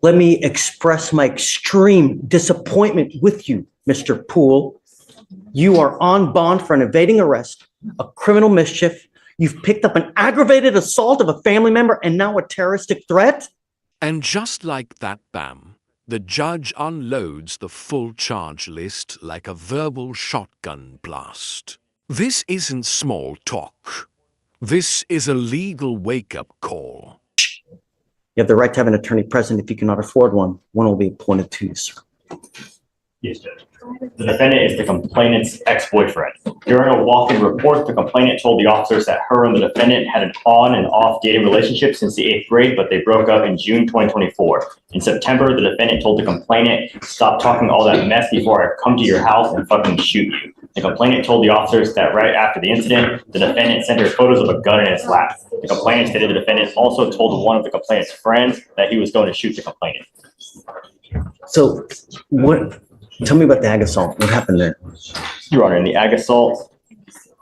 Let me express my extreme disappointment with you, Mr. Poole. You are on bond for an evading arrest, a criminal mischief. You've picked up an aggravated assault of a family member and now a terroristic threat. And just like that, Bam, the judge unloads the full charge list like a verbal shotgun blast. This isn't small talk. This is a legal wake-up call. You have the right to have an attorney present. If you cannot afford one, one will be appointed to you, sir. Yes, Judge. The defendant is the complainant's ex-boyfriend. During a walk-in report, the complainant told the officers that her and the defendant had an on and off dating relationship since the 8th grade, but they broke up in June 2024. In September, the defendant told the complainant, "Stop talking all that mess before I come to your house and fucking shoot you." The complainant told the officers that right after the incident, the defendant sent her photos of a gun in his lap. The complainant stated the defendant also told one of the complainant's friends that he was going to shoot the complainant. So tell me about the ag assault. What happened there? Your Honor, in the ag assault,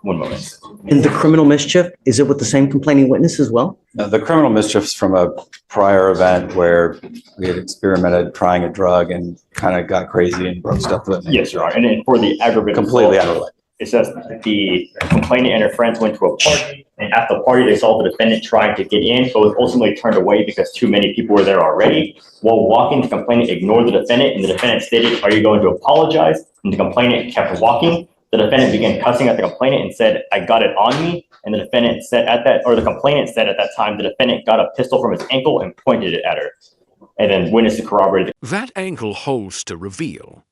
one moment. In the criminal mischief, is it with the same complaining witness as well? The criminal mischief's from a prior event where we had experimented trying a drug and kind of got crazy and broke stuff with it. Yes, Your Honor. And then for the aggravated Completely assault, unrelated. it says the complainant and her friends went to a party, and at the party they saw the defendant trying to get in, but was ultimately turned away because too many people were there already. While walking, the complainant ignored the defendant, and the defendant stated, "Are you going to apologize?" And the complainant kept walking. The defendant began cussing at the complainant and said, "I got it on me." And the defendant said the complainant said at that time, the defendant got a pistol from his ankle and pointed it at her. And then witnesses corroborated. That ankle holds to reveal.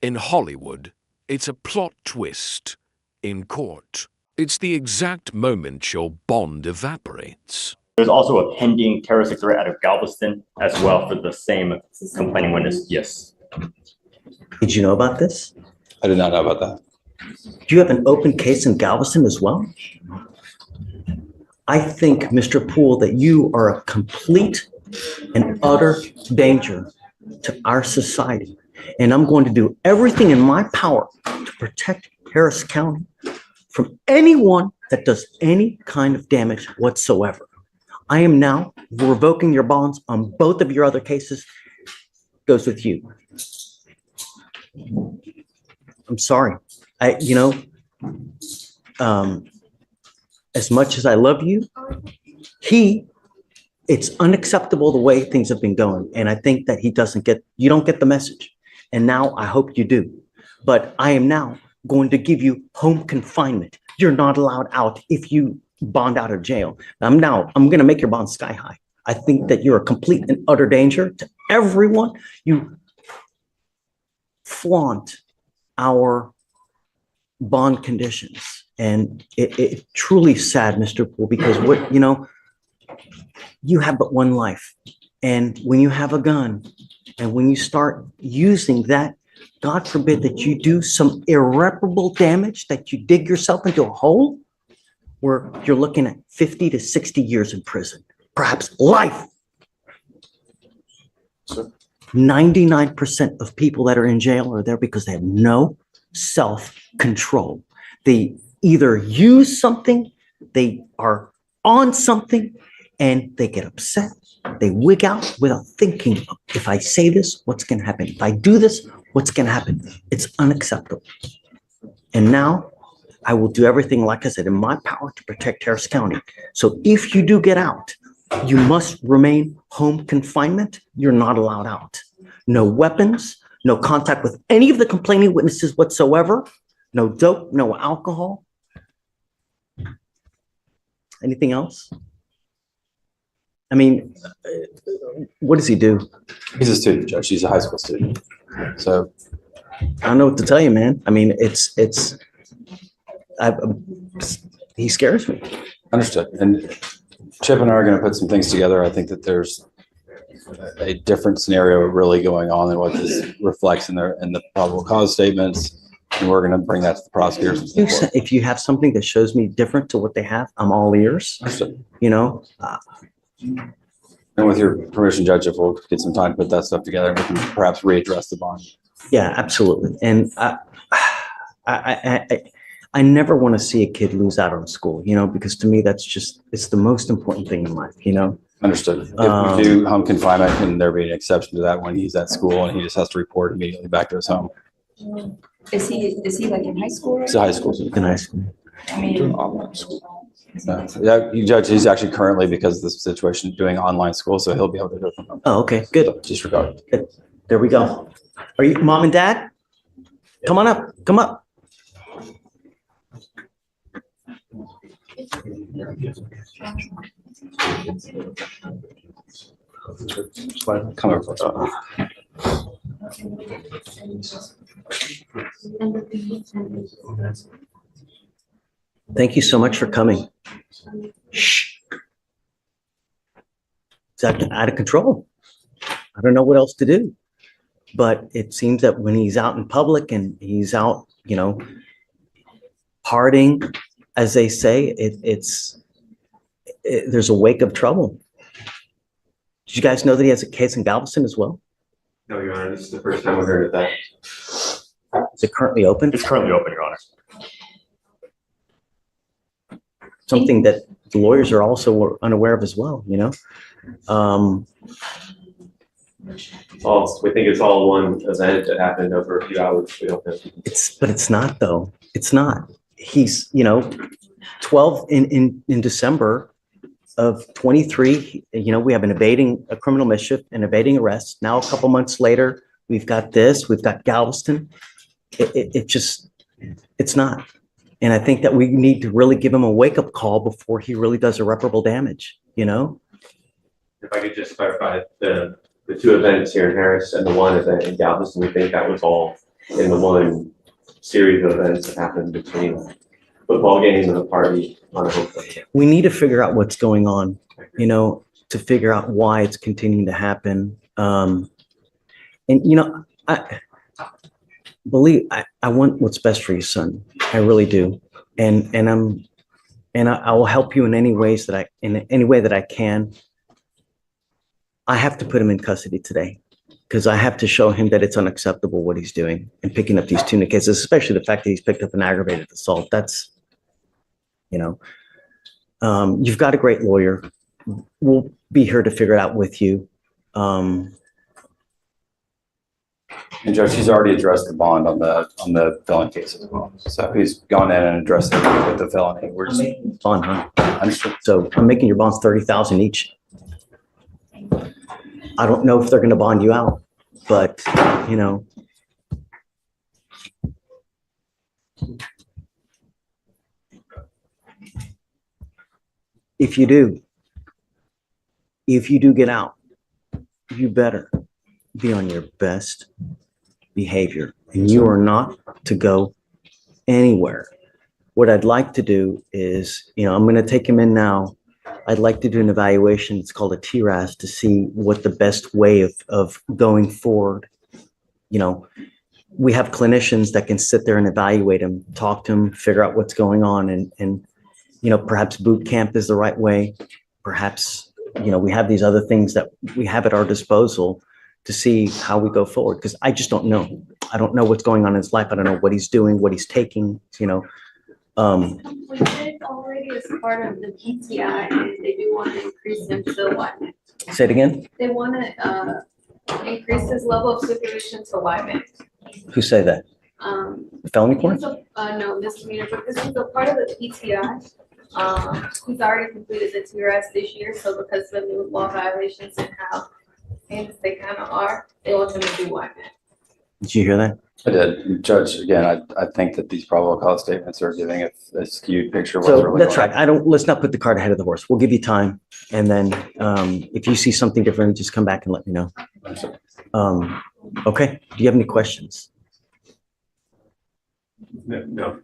In Hollywood, it's a plot twist. In court, it's the exact moment your bond evaporates. There's also a pending terroristic threat out of Galveston as well for the same complaining witness. Yes. Did you know about this? I did not know about that. Do you have an open case in Galveston as well? I think, Mr. Poole, that you are a complete and utter danger to our society. And I'm going to do everything in my power to protect Harris County from anyone that does any kind of damage whatsoever. I am now revoking your bonds on both of your other cases. Goes with you. I'm sorry. As much as I love you, it's unacceptable the way things have been going. And I think that you don't get the message. And now I hope you do. But I am now going to give you home confinement. You're not allowed out if you bond out of jail. I'm going to make your bond sky high. I think that you're a complete and utter danger to everyone. You flaunt our bond conditions. And it truly sad, Mr. Poole, because you have but one life. And when you have a gun and when you start using that, God forbid that you do some irreparable damage, that you dig yourself into a hole where you're looking at 50 to 60 years in prison, perhaps life. 99% of people that are in jail are there because they have no self-control. They either use something, they are on something, and they get upset. They wig out without thinking, if I say this, what's going to happen? If I do this, what's going to happen? It's unacceptable. And now I will do everything, like I said, in my power to protect Harris County. So if you do get out, you must remain home confinement. You're not allowed out. No weapons, no contact with any of the complaining witnesses whatsoever. No dope, no alcohol. Anything else? I mean, what does he do? He's a student, Judge. He's a high school student. So I don't know what to tell you, man. I mean, he scares me. understood. And Chip and I are going to put some things together. I think that there's a different scenario really going on than what this reflects in the probable cause statements. And we're going to bring that to the prosecutors. If you have something that shows me different to what they have, I'm all ears. Understood. And with your permission, Judge, if we'll get some time to put that stuff together, we can perhaps readdress the bond. Yeah, absolutely. And I never want to see a kid lose out on school, because to me, it's the most important thing in life, Understood. If we do home confinement, can there be an exception to that when he's at school and he just has to report immediately back to his home? Is he like in high school? It's a high school student. In high school. I mean, Yeah, Judge, he's actually currently, because of this situation, doing online school, so he'll be able to do it from home. Oh, okay, good. So disregard. There we go. Are you, mom and dad? Come on up, come up. Come over. Thank you so much for coming. Shh. It's out of control. I don't know what else to do. But it seems that when he's out in public and he's out, you know, partying, as they say, there's a wake of trouble. Did you guys know that he has a case in Galveston as well? No, Your Honor, this is the first time I've heard of that. Is it currently open? It's currently open, Your Honor. Something that the lawyers are also unaware of as well, you know? We think it's all one event that happened over a few hours. We don't know. But it's not though. It's not. He's, you know, 12 in December of 23, you know, we have a criminal mischief, an evading arrest. Now, a couple months later, we've got Galveston. It's not. And I think that we need to really give him a wake-up call before he really does irreparable damage, you know? If I could just clarify the two events here in Harris and the one event in Galveston, we think that was all in the one series of events that happened between a football game and a party on a hotel. We need to figure out what's going on, you know, to figure out why it's continuing to happen. And, you know, I want what's best for your son. I really do. And I will help you in any way that I can. I have to put him in custody today because I have to show him that it's unacceptable what he's doing and picking up these tuna cases, especially the fact that he's picked up an aggravated assault. That's, you know, you've got a great lawyer. We'll be here to figure it out with you. And Judge, he's already addressed the bond on the felony case as well. So he's gone in and addressed it with the felony. We're just Bond, huh? understood. So I'm making your bonds 30,000 each. I don't know if they're going to bond you out, but you know. If you do get out, you better be on your best behavior, and you are not to go anywhere. What I'd like to do is, you know, I'm going to take him in now. I'd like to do an evaluation. It's called a TRAS to see what the best way of going forward. You know, we have clinicians that can sit there and evaluate him, talk to him, figure out what's going on, and you know, perhaps boot camp is the right way. Perhaps, you know, we have these other things that we have at our disposal to see how we go forward. Because I just don't know. I don't know what's going on in his life. I don't know what he's doing, what he's taking, you know. We did already as part of the PTI, and they do want to increase him to what? Say it again. They want to increase his level of supervision to live. Who say that? Felony court? No, misdemeanor, but this is a part of the PTI. He's already completed the TRS this year, so because of the new law violations and how famous they kind of are, they want him to do live. Did you hear that? I did. Judge, again, I think that these probable cause statements are giving a skewed picture of what's So really that's going right. Let's not put the cart ahead of the horse. We'll give you time. And then if you see something different, just come back and let me know. Okay. Do you have any questions? No.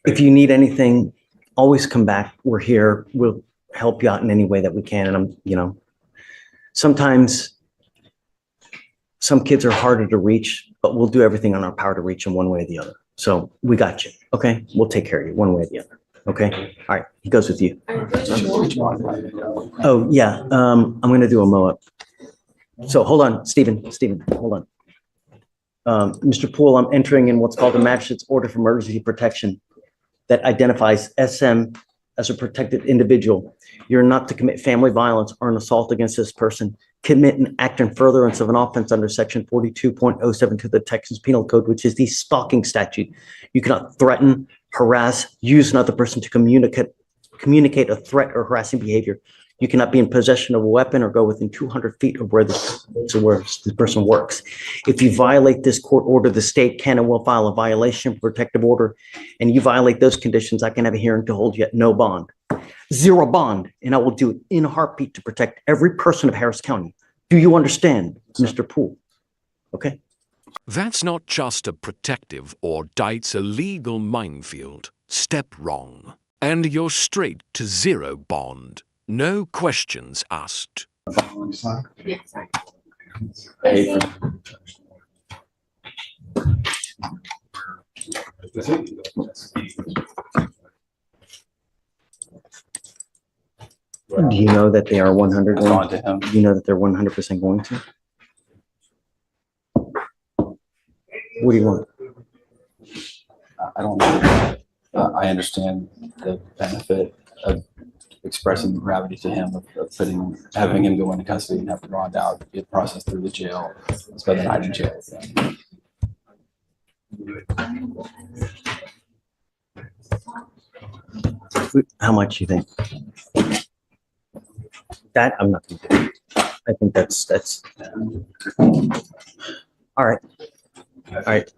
If you need anything, always come back. We're here. We'll help you out in any way that we can. And you know, sometimes some kids are harder to reach, but we'll do everything on our power to reach them one way or the other. So we got you. Okay. We'll take care of you one way or the other. Okay. All right. He goes with you. Oh yeah. I'm going to do a mow-up. So hold on, Stephen, hold on. Mr. Poole, I'm entering in what's called a magistrate's order for emergency protection that identifies SM as a protected individual. You're not to commit family violence or an assault against this person, commit an act in furtherance of an offense under section 42.072 of the Texas Penal Code, which is the stalking statute. You cannot threaten, harass, use another person to communicate a threat or harassing behavior. You cannot be in possession of a weapon or go within 200 feet of where this person works. If you violate this court order, the state can and will file a violation of protective order, and you violate those conditions, I can have a hearing to hold you at no bond. Zero bond, and I will do it in a heartbeat to protect every person of Harris County. Do you understand, Mr. Poole? Okay. That's not just a protective order, it's a legal minefield. Step wrong, and you're straight to zero bond. No questions asked. Yes. I hate Do you know that they are 100? It's on to him. Do you know that they're 100% going to? What do you want? I don't know. I understand the benefit of expressing the gravity to him of having him go into custody and have to bond out, get processed through the jail, spend the night in jail. How much you think? That I'm not going to do. I think that's all right. All right.